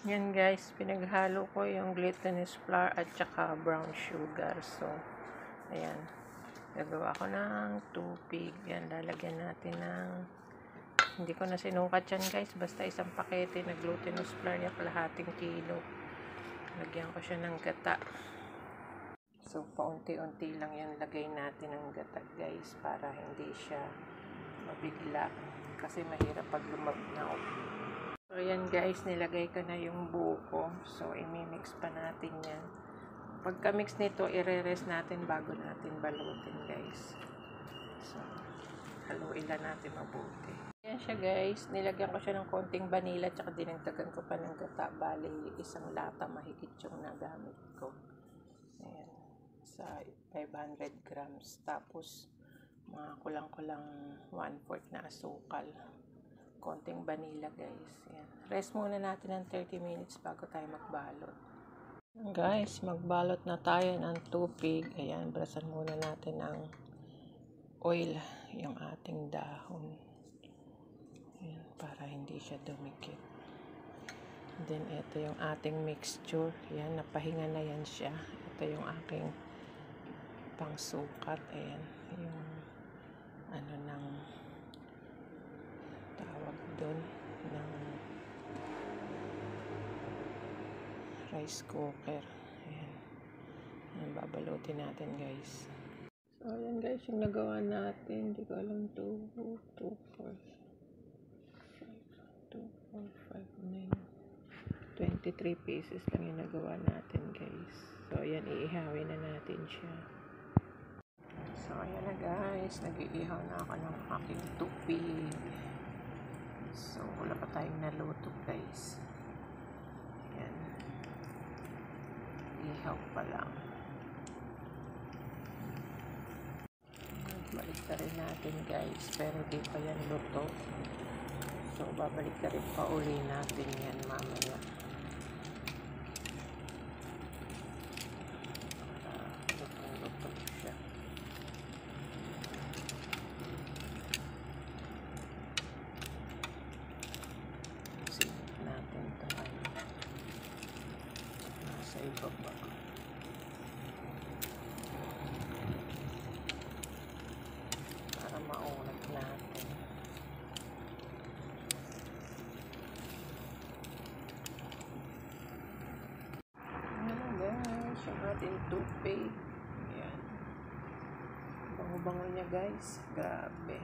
Yan guys, pinaghalo ko yung glutinous flour at saka brown sugar. So, ayan. Gagawa ko ng tubig. Yan, lalagyan natin ng, hindi ko na sinukat yan guys, basta isang pakete na glutinous flour, yung kalahating kilo. Lagyan ko siya ng gata. So, paunti-unti lang yan lagay natin ng gata guys, para hindi siya mabigla. Kasi mahirap pag lumabnaw. So, yan guys, nilagay ko na yung buko. So, imimix pa natin yan. Pagka-mix nito, ire-rest natin bago natin balutin guys. So, haluin lang natin mabuti. Yan siya guys, nilagyan ko siya ng konting vanilla tsaka dinagdagan ko pa ng gata. Bali, isang lata mahigit yung nagamit ko. Ayan, sa 500 grams. Tapos, mga kulang-kulang 1/4 na asukal. Konting vanilla guys. Ayan. Rest muna natin ng 30 minutes bago tayo magbalot. Guys, magbalot na tayo ng tubig. Ayan, brasan muna natin ng oil yung ating dahon. Ayan, para hindi siya dumikit. Then, ito yung ating mixture. Ayan, napahinga na yan siya. Ito yung aking pangsukat. Ayan, yung ano ng tawag doon ng rice cooker. Ayan. Ayan, babalutin natin guys. So ayan guys, yung nagawa natin, hindi ko alam, 2, 4, 5, 23 pieces lang yung nagawa natin guys. So ayan, iihawin na natin siya. So ayan na guys, nag-iihaw na ako ng aking tubig. So wala pa tayong naluto guys. Ayan, ihaw pa lang. Balik na rin natin guys, pero di pa yan luto. So babalik na rin pa uli natin yan mamaya. Luto siya. Sinip natin ito nasa ibaba. Para maunat natin. Ayan guys, yung ating toothpaste. Ayan. Bango-bango niya guys. Grabe.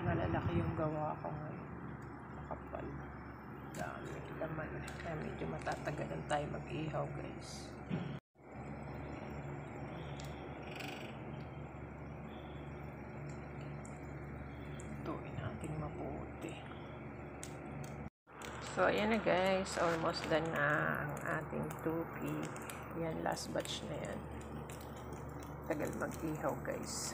Malalaki yung gawa ko ngayon. Makapal. Dami laman. Kaya medyo matatagalan tayo mag-ihaw guys. Tuin natin mabuti. So ayan na guys. Almost done na ang ating tubig. Yan, last batch na yan. Tagal mag-ihaw guys.